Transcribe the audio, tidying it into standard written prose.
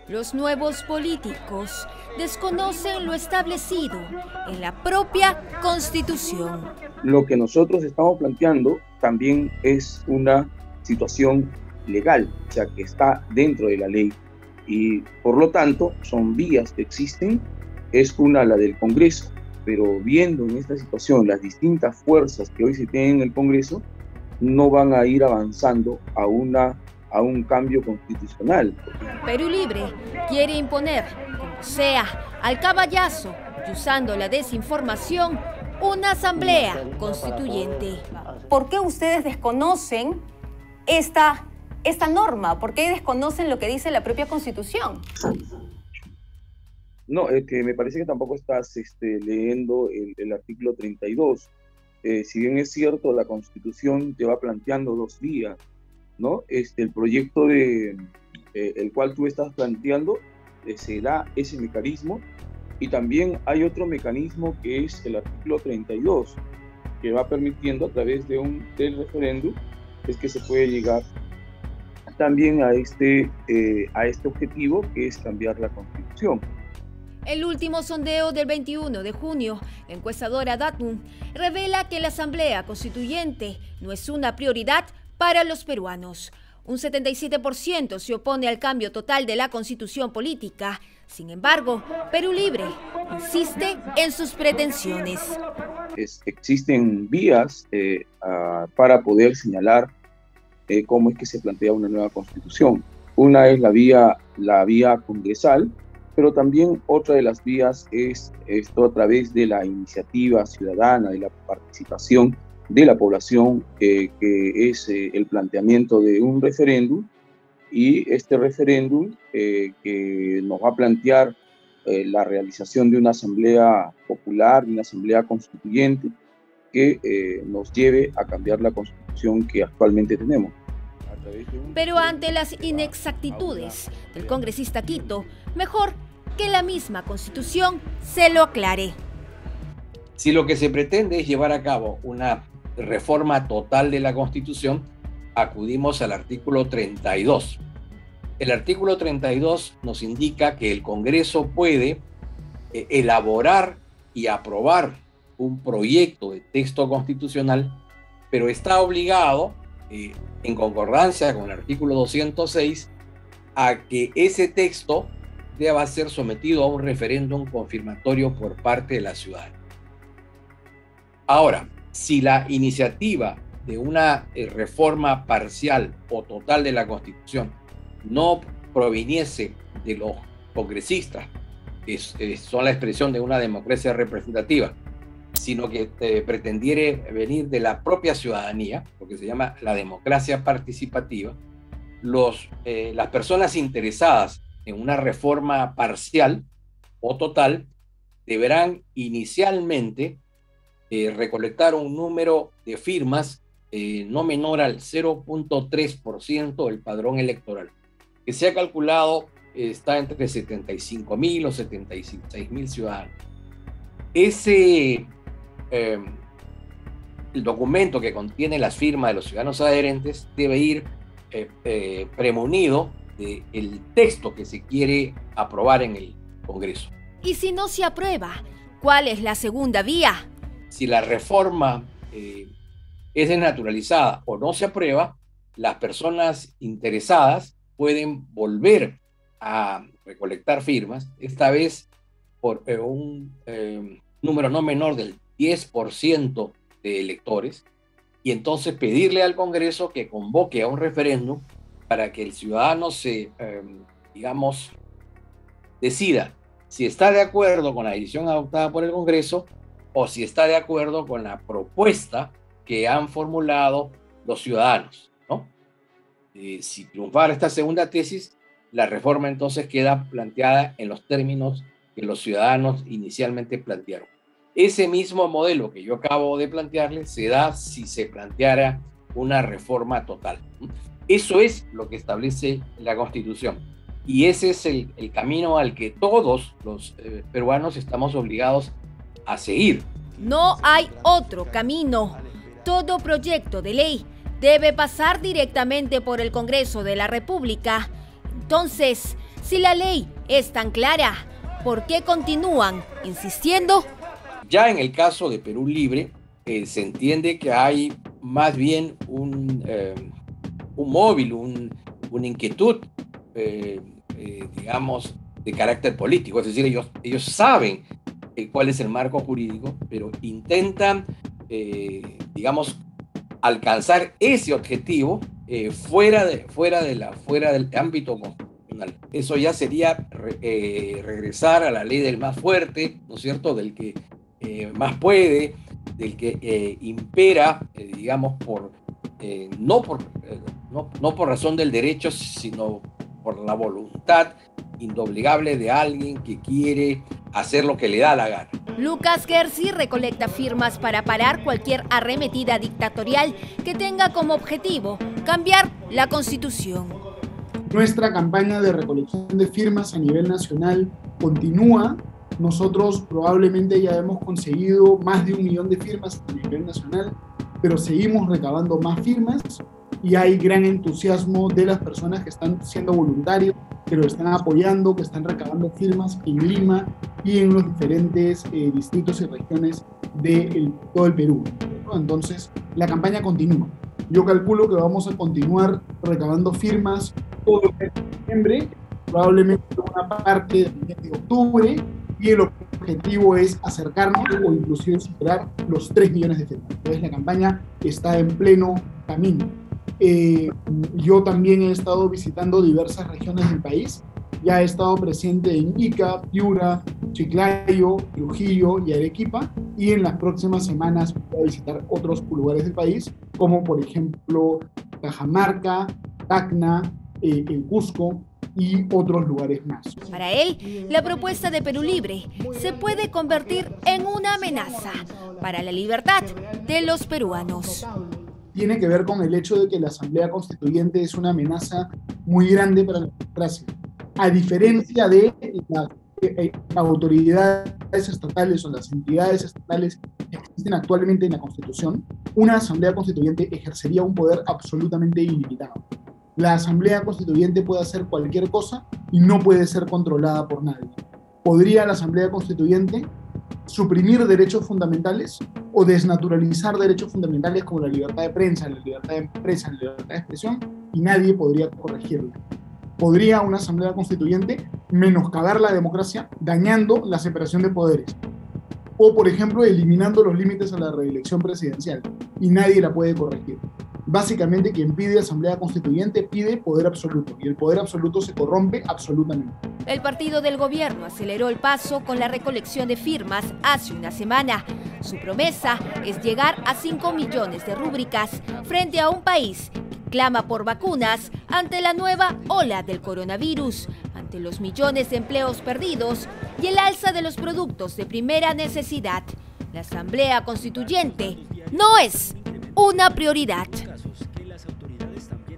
Los nuevos políticos desconocen lo establecido en la propia Constitución. Lo que nosotros estamos planteando también es una situación legal, o sea, que está dentro de la ley y por lo tanto son vías que existen. Es una, la del Congreso, pero viendo en esta situación las distintas fuerzas que hoy se tienen en el Congreso, no van a ir avanzando a un cambio constitucional. Perú Libre quiere imponer, como sea, al caballazo y usando la desinformación, una asamblea constituyente. ¿Por qué ustedes desconocen esta norma? ¿Por qué desconocen lo que dice la propia Constitución? No, es que me parece que tampoco estás leyendo el artículo 32. Si bien es cierto, la Constitución te va planteando dos vías, ¿no? El proyecto el cual tú estás planteando, se da ese mecanismo, y también hay otro mecanismo que es el artículo 32, que va permitiendo a través del referéndum, es que se puede llegar también a este objetivo, que es cambiar la Constitución. El último sondeo del 21 de junio, la encuestadora Datum, revela que la Asamblea Constituyente no es una prioridad para los peruanos. Un 77% se opone al cambio total de la Constitución política. Sin embargo, Perú Libre insiste en sus pretensiones. Existen vías para poder señalar cómo es que se plantea una nueva Constitución. Una es la vía congresal, pero también otra de las vías es esto a través de la iniciativa ciudadana, de la participación de la población, que es el planteamiento de un referéndum, y este referéndum que nos va a plantear la realización de una asamblea popular, de una asamblea constituyente, que nos lleve a cambiar la Constitución que actualmente tenemos. Pero ante las inexactitudes del congresista Quito, mejor que la misma Constitución se lo aclare. Si lo que se pretende es llevar a cabo una reforma total de la Constitución, acudimos al artículo 32. El artículo 32 nos indica que el Congreso puede elaborar y aprobar un proyecto de texto constitucional, pero está obligado, en concordancia con el artículo 206, a que ese texto deba ser sometido a un referéndum confirmatorio por parte de la ciudadanía. Ahora, si la iniciativa de una reforma parcial o total de la Constitución no proviniese de los congresistas, que son la expresión de una democracia representativa, sino que pretendiere venir de la propia ciudadanía, lo que se llama la democracia participativa, las personas interesadas en una reforma parcial o total deberán inicialmente recolectar un número de firmas no menor al 0.3% del padrón electoral, que se ha calculado está entre 75.000 o 76.000 ciudadanos. El documento que contiene las firmas de los ciudadanos adherentes debe ir premunido del texto que se quiere aprobar en el Congreso. Y si no se aprueba, ¿cuál es la segunda vía? Si la reforma es desnaturalizada o no se aprueba, las personas interesadas pueden volver a recolectar firmas, esta vez por un número no menor del 10% de electores, y entonces pedirle al Congreso que convoque a un referéndum para que el ciudadano decida si está de acuerdo con la decisión adoptada por el Congreso o si está de acuerdo con la propuesta que han formulado los ciudadanos, ¿no? Si triunfara esta segunda tesis, la reforma entonces queda planteada en los términos que los ciudadanos inicialmente plantearon. Ese mismo modelo que yo acabo de plantearles se da si se planteara una reforma total. Eso es lo que establece la Constitución. Y ese es el camino al que todos los peruanos estamos obligados a seguir. No hay otro camino. Todo proyecto de ley debe pasar directamente por el Congreso de la República. Entonces, Si la ley es tan clara, ¿por qué continúan insistiendo? Ya en el caso de Perú Libre, se entiende que hay más bien un móvil, una inquietud, digamos, de carácter político. Es decir, ellos saben cuál es el marco jurídico, pero intentan, digamos, alcanzar ese objetivo fuera del ámbito constitucional. Eso ya sería regresar a la ley del más fuerte, ¿no es cierto?, del que más puede, del que impera, digamos, no por razón del derecho, sino por la voluntad indoblegable de alguien que quiere hacer lo que le da la gana. Lucas Gersi recolecta firmas para parar cualquier arremetida dictatorial que tenga como objetivo cambiar la Constitución. Nuestra campaña de recolección de firmas a nivel nacional continúa. Nosotros probablemente ya hemos conseguido más de 1 millón de firmas a nivel nacional, pero seguimos recabando más firmas y hay gran entusiasmo de las personas que están siendo voluntarios, que lo están apoyando, que están recabando firmas en Lima y en los diferentes distritos y regiones de todo el Perú. Entonces, la campaña continúa. Yo calculo que vamos a continuar recabando firmas todo el mes de septiembre, probablemente una parte del mes de octubre, y el objetivo es acercarnos o inclusive superar los 3 millones de firmas. Entonces la campaña está en pleno camino. Yo también he estado visitando diversas regiones del país. Ya he estado presente en Ica, Piura, Chiclayo, Trujillo y Arequipa, y en las próximas semanas voy a visitar otros lugares del país, como por ejemplo Cajamarca, Tacna, el Cusco y otros lugares más. Para él, la propuesta de Perú Libre se puede convertir en una amenaza para la libertad de los peruanos. Tiene que ver con el hecho de que la Asamblea Constituyente es una amenaza muy grande para la democracia. A diferencia de las autoridades estatales o las entidades estatales que existen actualmente en la Constitución, una Asamblea Constituyente ejercería un poder absolutamente ilimitado. La Asamblea Constituyente puede hacer cualquier cosa y no puede ser controlada por nadie. ¿Podría la Asamblea Constituyente suprimir derechos fundamentales o desnaturalizar derechos fundamentales como la libertad de prensa, la libertad de empresa, la libertad de expresión? Y nadie podría corregirla. ¿Podría una Asamblea Constituyente menoscabar la democracia dañando la separación de poderes? O, por ejemplo, eliminando los límites a la reelección presidencial, y nadie la puede corregir. Básicamente, quien pide Asamblea Constituyente pide poder absoluto, y el poder absoluto se corrompe absolutamente. El partido del gobierno aceleró el paso con la recolección de firmas hace una semana. Su promesa es llegar a 5 millones de rúbricas frente a un país que clama por vacunas ante la nueva ola del coronavirus, ante los millones de empleos perdidos y el alza de los productos de primera necesidad. La Asamblea Constituyente no es una prioridad.